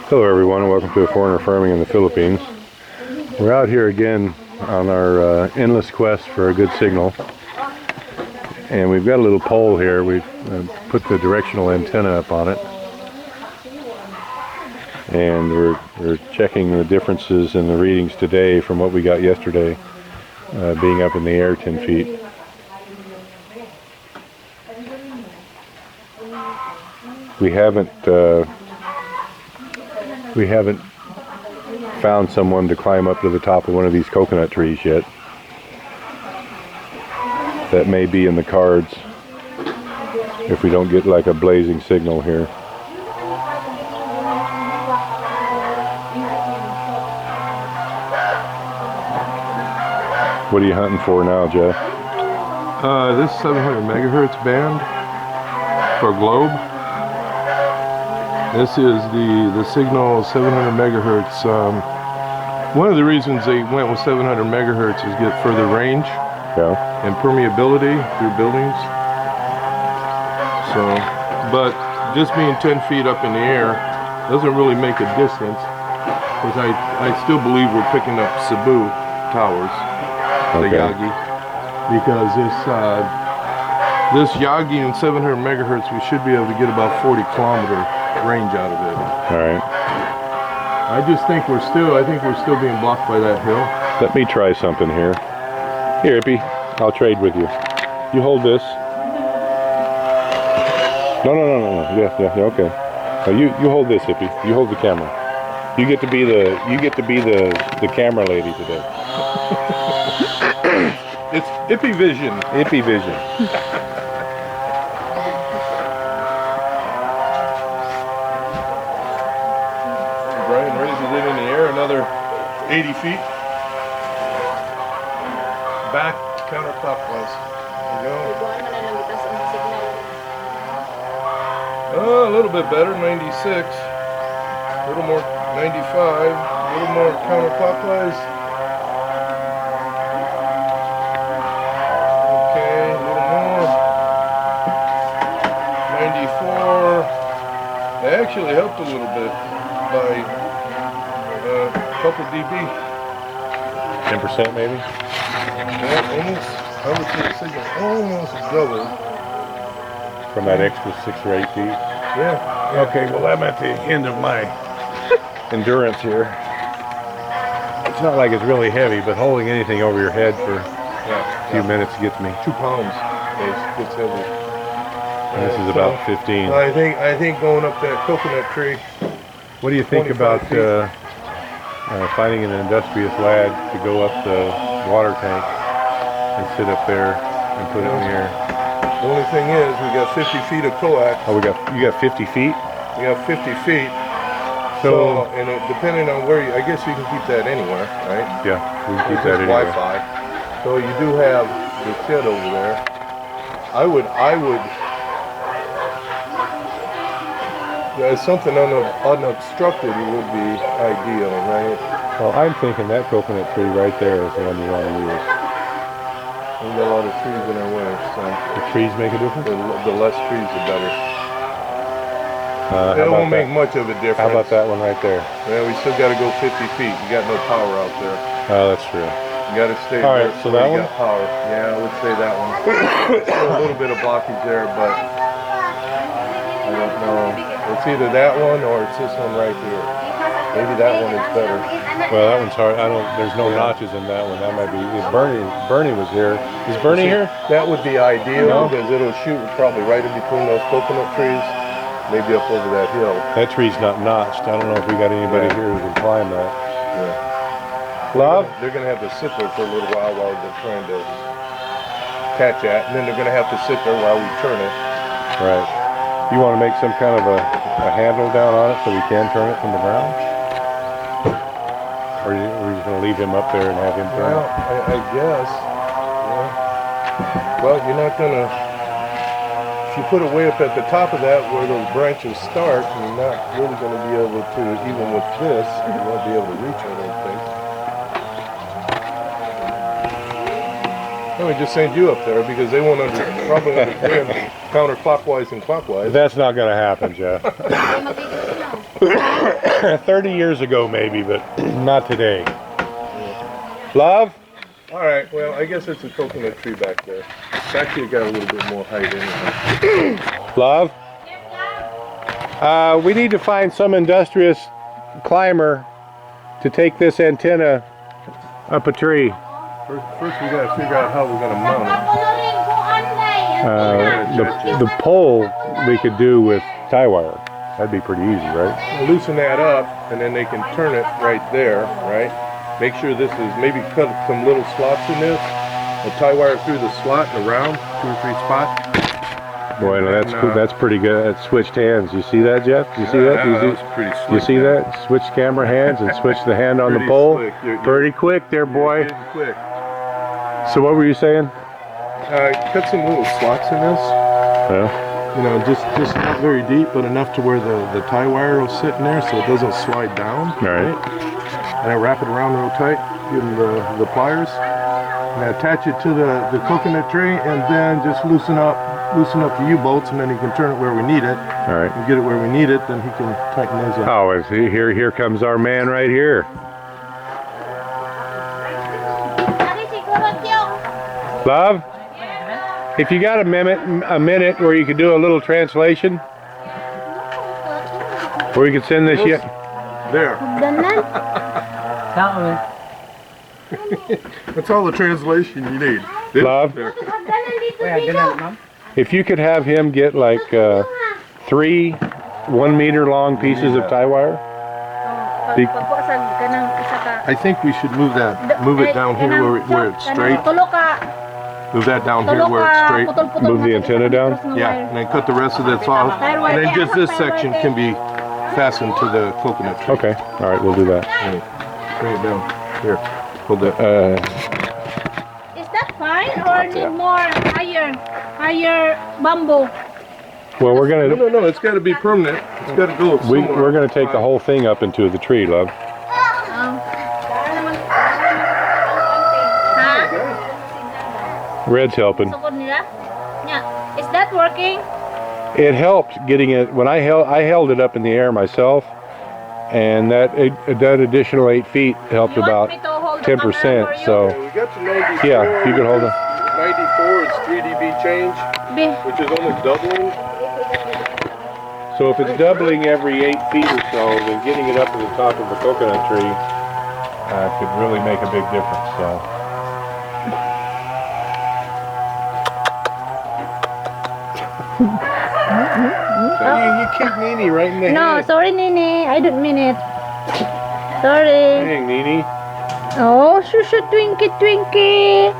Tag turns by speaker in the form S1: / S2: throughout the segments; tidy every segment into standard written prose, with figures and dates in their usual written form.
S1: Hello everyone, welcome to Foreigner Farming in the Philippines. We're out here again on our endless quest for a good signal. And we've got a little pole here. We've put the directional antenna up on it. And we're checking the differences in the readings today from what we got yesterday, being up in the air 10 feet. We haven't found someone to climb up to the top of one of these coconut trees yet. That may be in the cards if we don't get like a blazing signal here. What are you hunting for now, Jeff?
S2: This 700 megahertz band for globe. This is the signal 700 megahertz. One of the reasons they went with 700 megahertz is get further range and permeability through buildings. So, but just being 10 feet up in the air doesn't really make a distance, because I still believe we're picking up Cebu towers, the Yagi, because this Yagi and 700 megahertz, we should be able to get about 40 kilometer range out of it.
S1: All right.
S2: I think we're still being blocked by that hill.
S1: Let me try something here. Here, Ippy, I'll trade with you. You hold this. No. Yeah, okay. You hold this, Ippy. You hold the camera. You get to be the camera lady today.
S2: It's Ippy Vision.
S1: Ippy Vision.
S2: Brian raises it in the air another 80 feet. Back counterclockwise. There you go. A little bit better, 96. A little more, 95. A little more counterclockwise. Okay, a little more. 94. They actually helped a little bit by a couple dB.
S1: 10% maybe?
S2: Yeah, almost. I would say the signal almost doubled.
S1: From that extra 6 or 8 feet?
S2: Yeah.
S1: Okay, well I'm at the end of my endurance here. It's not like it's really heavy, but holding anything over your head for a few minutes gets me.
S2: 2 pounds. It's heavy.
S1: And this is about 15.
S2: I think going up that coconut tree.
S1: What do you think about finding an industrious lad to go up the water tank and sit up there and put it in the air?
S2: The only thing is, we got 50 feet of coax.
S1: Oh, you got 50 feet?
S2: We got 50 feet. So and depending on where I guess you can keep that anywhere, right?
S1: Yeah, we can keep that anywhere.
S2: Wi-Fi. So you do have the shed over there. I would. Something unobstructed would be ideal, right?
S1: Well, I'm thinking that coconut tree right there is the one you want to use.
S2: We got a lot of trees in our way, so
S1: the trees make a difference.
S2: The less trees, the better. It won't make much of a difference.
S1: How about that one right there?
S2: Yeah, we still got to go 50 feet. You got no power out there.
S1: Oh, that's true.
S2: You got to stay.
S1: All right, so that one.
S2: Got power. Yeah, I would say that one. Still a little bit of blockage there, but I don't know. It's either that one or it's this one right here. Maybe that one is better.
S1: Well, that one's hard. There's no notches in that one. That might be. Bernie was here. Is Bernie here?
S2: That would be ideal because it'll shoot probably right in between those coconut trees. Maybe up over that hill.
S1: That tree's not notched. I don't know if we got anybody here who can climb that.
S2: Yeah.
S1: Love?
S2: They're going to have to sit there for a little while they're trying to catch that, and then they're going to have to sit there while we turn it.
S1: Right. You want to make some kind of a handle down on it so we can turn it from the ground? Or are you just going to leave him up there and have him turn it?
S2: I guess. Yeah. Well, you're not going to... If you put it way up at the top of that where those branches start, you're not really going to be able to, even with this, you won't be able to reach it, I don't think. Let me just send you up there because they won't probably understand counterclockwise and clockwise.
S1: That's not going to happen, Jeff. 30 years ago maybe, but not today. Love?
S2: All right, well, I guess it's a coconut tree back there. It's actually got a little bit more height in it.
S1: Love? We need to find some industrious climber to take this antenna up a tree.
S2: First we gotta figure out how we're gonna mount it.
S1: The pole we could do with tie wire. That'd be pretty easy, right?
S2: We'll loosen that up, and then they can turn it right there, right? Make sure this is, maybe cut some little slots in this. We'll tie wire through the slot and around, 2 or 3 spots.
S1: Boy, no, that's cool. That's pretty good. That switched hands. You see that, Jeff? You see that?
S2: That was pretty slick.
S1: You see that? Switch camera hands and switch the hand on the
S2: Pretty
S1: pole.
S2: slick.
S1: Pretty quick there, boy.
S2: Getting quick.
S1: So what were you saying?
S2: Cut some little slots in this.
S1: Yeah.
S2: You know, just not very deep, but enough to where the tie wire will sit in there so it doesn't slide down.
S1: All right.
S2: And I wrap it around real tight, give them the pliers, and I attach it to the coconut tree, and then just loosen up the U-bolts, and then he can turn it where we need it.
S1: All right.
S2: And get it where we need it, then he can tighten those up.
S1: Oh, here comes our man right here. Love? If you got a minute where you could do a little translation, where you could send this yet?
S2: There. That's all the translation you need.
S1: Love?
S2: There.
S1: If you could have him get like 3 1-meter long pieces of tie wire.
S2: I think we should move it down here where it's straight. Move that down here where it's straight.
S1: Move the antenna down?
S2: Yeah, and then cut the rest of this off. And then just this section can be fastened to the coconut tree.
S1: Okay, all right, we'll do that.
S2: Bring it down. Here, hold that.
S3: Is that fine or need more higher bamboo?
S1: Well, we're gonna
S2: No, it's got to be permanent. It's got to go somewhere.
S1: we're gonna take the whole thing up into the tree, love. Red's helping.
S3: Yeah. Is that working?
S1: It helped getting it when I held it up in the air myself, and that additional 8 feet helped
S3: You want
S1: about
S3: me to hold the
S1: 10%.
S3: camera for you?
S1: So
S2: We got to 94.
S1: yeah, if you could hold it.
S2: 94 is 3 dB change, which is only doubling.
S1: So if it's doubling every 8 feet or so, then getting it up to the top of a coconut tree could really make a big difference. So. You kicked Nene right in the
S3: No,
S1: head.
S3: sorry, Nene. I don't mean it. Sorry.
S1: Dang, Nene.
S3: Oh, shushu, Twinkie, Twinkie.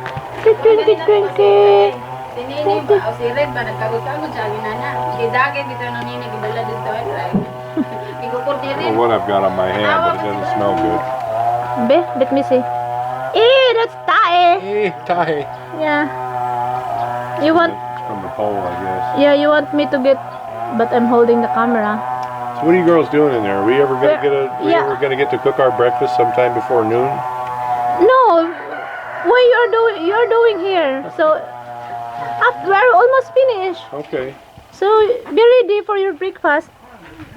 S3: Twinkie, Twinkie.
S4: Si Nini ba? O si Red ba? Nagkagod-kagod siya. Ginana. Gidagay dito na Nini. Gidala dito. Gigukod niya rin.
S1: Well, what I've got on my hand, but it doesn't smell good.
S3: Be, let me see. That's tae.
S1: Eh, tie.
S3: Yeah. You want,
S1: From the pole, I guess.
S3: yeah, you want me to get, but I'm holding the camera.
S1: So what are you girls doing in there? Are we ever gonna
S3: Yeah.
S1: get to cook our breakfast sometime before noon?
S3: No, what you're doing here. So, we're almost finished.
S1: Okay.
S3: So, be ready for your breakfast.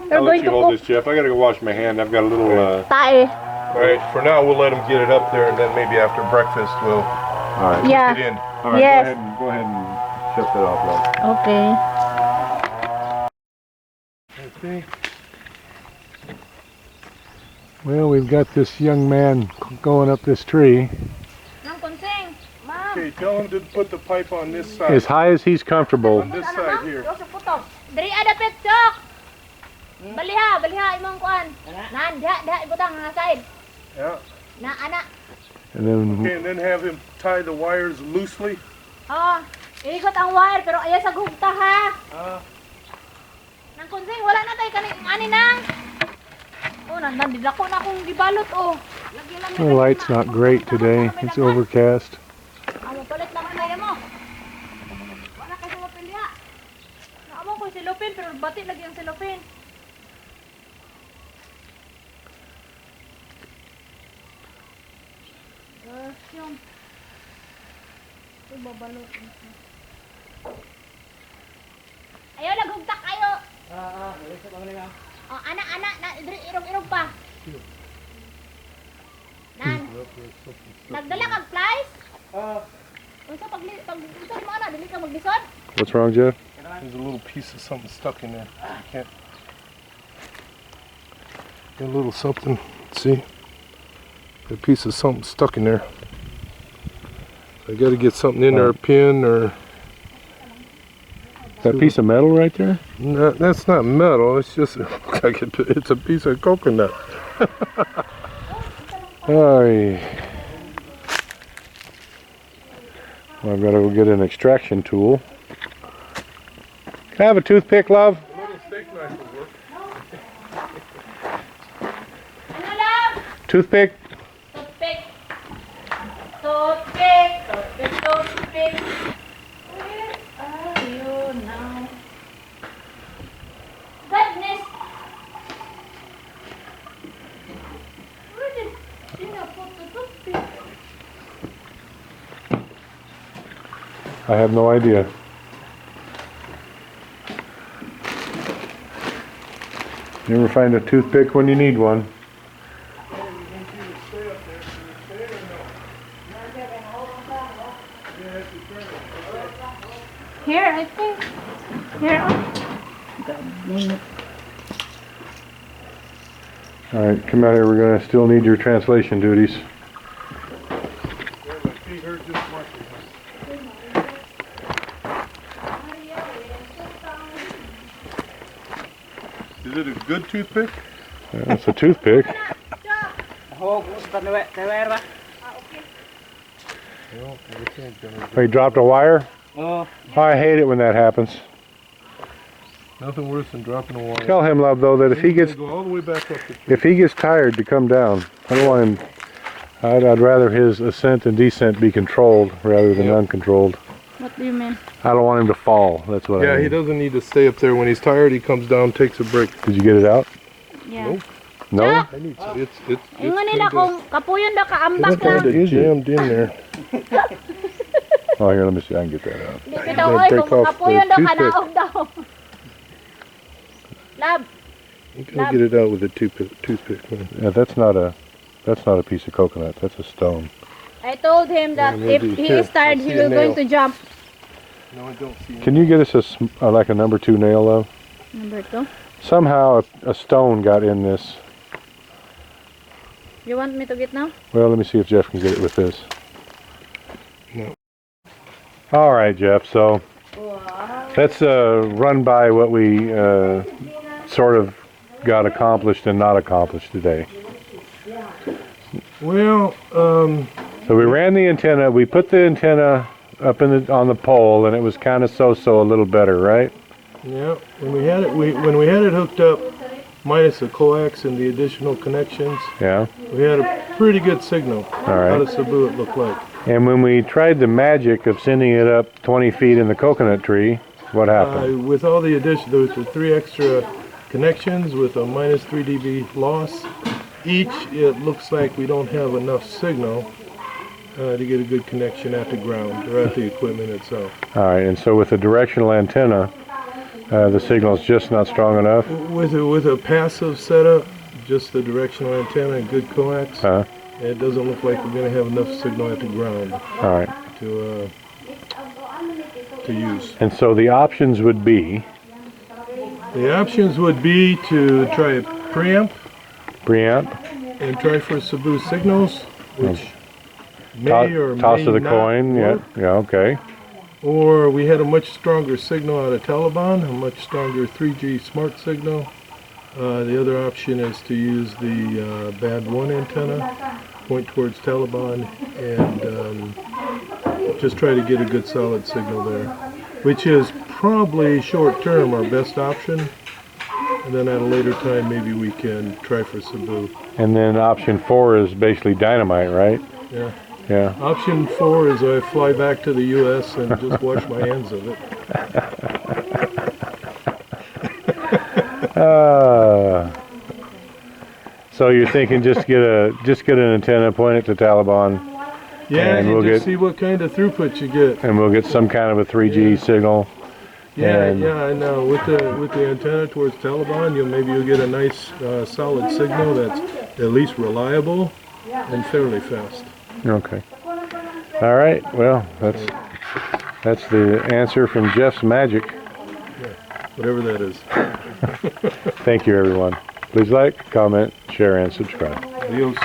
S3: We're
S1: I'll
S3: going
S1: let you
S3: to
S1: hold
S3: cook
S1: this, Jeff. I gotta go wash my hand. I've got a little.
S3: tae.
S2: All right, for now we'll let him get it up there, and then maybe after breakfast we'll
S1: All right.
S3: Yeah.
S2: get in.
S1: All right.
S3: Yes.
S1: Go ahead and shut that off, love.
S3: Okay.
S1: Okay. Well, we've got this young man going up this tree.
S3: Nang Konseng, ma'am.
S2: Okay, tell him to put the pipe on this side.
S1: As high as he's comfortable.
S2: On this side here.
S3: Dari ada petjok. Baliha imong kuan. Nan, diha ibutang nga side.
S2: Yeah.
S3: Na ana.
S1: And then
S2: Okay, and then have him tie the wires loosely.
S3: Oh, iikot ang wire pero aya sa gugta ha. Nang Konseng, wala na tay kaning ani nang. Oh, nandidako na akong gibalot oh. Lagi lang
S1: the light's not great today. It's overcast.
S3: Amo palit lang kaya mo. Wala kay silopin diha. Naamo ko silopin pero bati lagi ang silopin. Yung babalot. Ayaw, naghugtak kayo.
S5: Sa mga
S3: Oh, anak, na, irog-irog pa. Nan, nagdala kag flies? Unsa pag lisod mo ana, dili ka maglisod?
S1: What's wrong, Jeff?
S2: There's a little piece of something stuck in there. You can't. Got a little something. See? A piece of something stuck in there. I got to get something in there, a pin or.
S1: That piece of metal right there?
S2: No, that's not metal. It's just it's a piece of coconut.
S1: Well, I've got to go get an extraction tool. Can I have a toothpick, love?
S2: A little steak knife will work.
S3: Ano lang?
S1: Toothpick?
S3: Toothpick. Toothpick. Toothpick. Toothpick. Where are you now? Goodness. Where did Tina put the toothpick?
S1: I have no idea. You ever find a toothpick when you need one?
S3: Here, I think. Here.
S1: All right, come out here. We're going to still need your translation duties.
S2: Is it a good toothpick?
S1: That's a toothpick.
S2: No, we can't get it.
S1: Oh, you dropped a wire? Oh, I hate it when that happens.
S2: Nothing worse than dropping a wire.
S1: Tell him, love, though, that if he gets
S2: Go all the way back up the tree.
S1: if he gets tired, to come down. I don't want him. I'd rather his ascent and descent be controlled rather than
S2: Yep.
S1: uncontrolled.
S3: What do you mean?
S1: I don't want him to fall. That's what I
S2: Yeah,
S1: mean.
S2: he doesn't need to stay up there. When he's tired, he comes down, takes a break.
S1: Did you get it out?
S3: Yeah.
S2: Nope.
S1: No?
S3: Yeah.
S2: I need to. It's
S3: Ingon nila kung kapuyon daw kaambak
S2: kind
S3: lang.
S2: of jammed in there.
S1: Oh, here, let me see. I can get that out.
S3: Di bitaw oy
S2: break
S3: kung
S2: off
S3: kapuyon
S2: the
S3: daw
S2: toothpick.
S3: kanaog daw. Lab,
S2: You can get it out with a toothpick.
S1: Yeah, that's not a piece of coconut. That's a stone.
S3: I told him that
S2: Yeah,
S3: if
S2: maybe.
S3: he
S2: Here,
S3: is tired,
S2: I
S3: he
S2: see a
S3: will going
S2: nail.
S3: to jump.
S2: No, I don't see.
S1: Can you get us like a number 2 nail, though?
S3: Number 2.
S1: Somehow a stone got in this.
S3: You want me to get now?
S1: Well, let me see if Jeff can get it with this.
S2: No.
S1: All right, Jeff. So let's run by what we sort of got accomplished and not accomplished today.
S2: Well,
S1: So we ran the antenna. We put the antenna up on the pole, and it was kind of so a little better, right?
S2: yeah. When we had it hooked up, minus the coax and the additional connections,
S1: Yeah.
S2: we had a pretty good signal.
S1: All right.
S2: Out of Cebu, it looked like.
S1: And when we tried the magic of sending it up 20 feet in the coconut tree, what happened?
S2: With all the addition, there was the 3 extra connections with a minus 3 dB loss. Each, it looks like we don't have enough signal to get a good connection at the ground or at the equipment itself.
S1: All right, and so with a directional antenna, the signal's just not strong enough.
S2: With a passive setup, just the directional antenna and good coax,
S1: Uh,
S2: it doesn't look like we're going to have enough signal at the ground
S1: all right,
S2: to use.
S1: and so the options would be
S2: The options would be to try a preamp
S1: preamp,
S2: and try for Cebu signals, which may or may
S1: toss of the
S2: not
S1: coin. Yeah,
S2: work.
S1: yeah, okay.
S2: Or we had a much stronger signal out of Taliban, a much stronger 3G smart signal. The other option is to use the Bad 1 antenna, point towards Taliban, and just try to get a good solid signal there, which is probably short term our best option. And then at a later time, maybe we can try for Cebu.
S1: And then option 4 is basically dynamite, right?
S2: Yeah.
S1: Yeah.
S2: Option 4 is I fly back to the U.S. and just wash my hands of it.
S1: So you're thinking just get an antenna, point it to Taliban,
S2: Yeah,
S1: And
S2: you
S1: we'll
S2: just
S1: get-
S2: see what kind of throughput you get.
S1: and we'll get some kind of a 3G signal.
S2: Yeah,
S1: And-
S2: and with the antenna towards Taliban, you'll get a nice solid signal that's at least reliable and fairly fast.
S1: Okay. All right. Well, that's the answer from Jeff's Magic.
S2: Whatever that is.
S1: Thank you, everyone. Please like, comment, share, and subscribe.
S2: Adios.